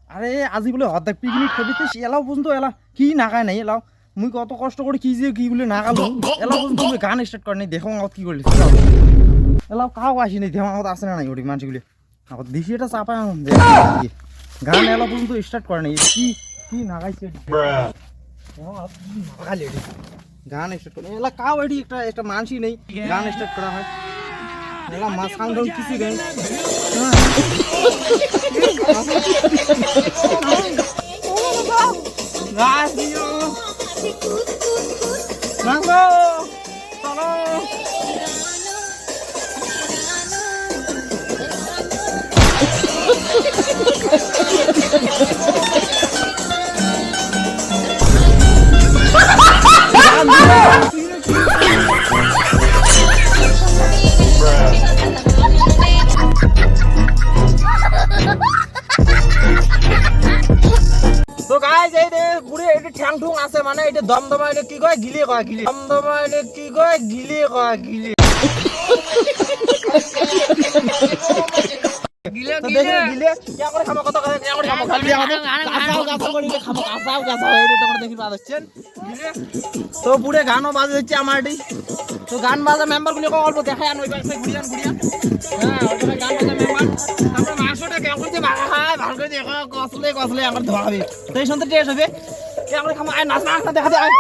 আরে আজি বলে অর্ধেক পিকনিক খেবিতে এলাও পর্যন্ত এলা কি নাগায় নাই এলাও মুই কত কষ্ট করে কি যে কি বলে নাগালো এলাও পর্যন্ত মুই গান স্টার্ট করে নাই দেখো আগত কি করলি এলাও কাও আসি নাই দেখো আগত আসে না নাই ওটি মানুষগুলি আগত দেখি এটা চাপা গান এলাও পর্যন্ত স্টার্ট করে নাই কি কি নাগাইছে গান স্টার্ট করে এলা কাও এটি একটা একটা মানুষই নেই গান স্টার্ট করা হয় এলা মা সাউন্ড কিছু নেই Rasio, Mango, Solo. তো গাইস এই যে পুরো এটা ঠ্যাং ঠুং আছে মানে এটা দমদমা এটা কি কয় গিলে কয় গিলে দমদমা এটা কি কয় গিলে কয় গিলে গিলে গিলে গিলে কি করে খাবো কত করে কি করে খাবো খালি আমাদের গাছাও গাছাও করে খাবো গাছাও গাছাও এই তো তোমরা দেখি পাচ্ছেন গিলে তো পুরো গানও বাজে হচ্ছে আমার এটি তো গান বাজা মেম্বার গুলো অল্প দেখায় আর ওই পাশে ঘুরিয়ান ঘুরিয়ান হ্যাঁ ওখানে গান বাজা মেম্বার তারপরে মাংসটা কেমন করে ভাগা হয় ভালো করে দেখো কসলে কসলে আমার ধোয়া হবে তো এই সন্ধ্যা টেস্ট হবে কেমন খামো আয় নাচ নাচ দেখা দে আয়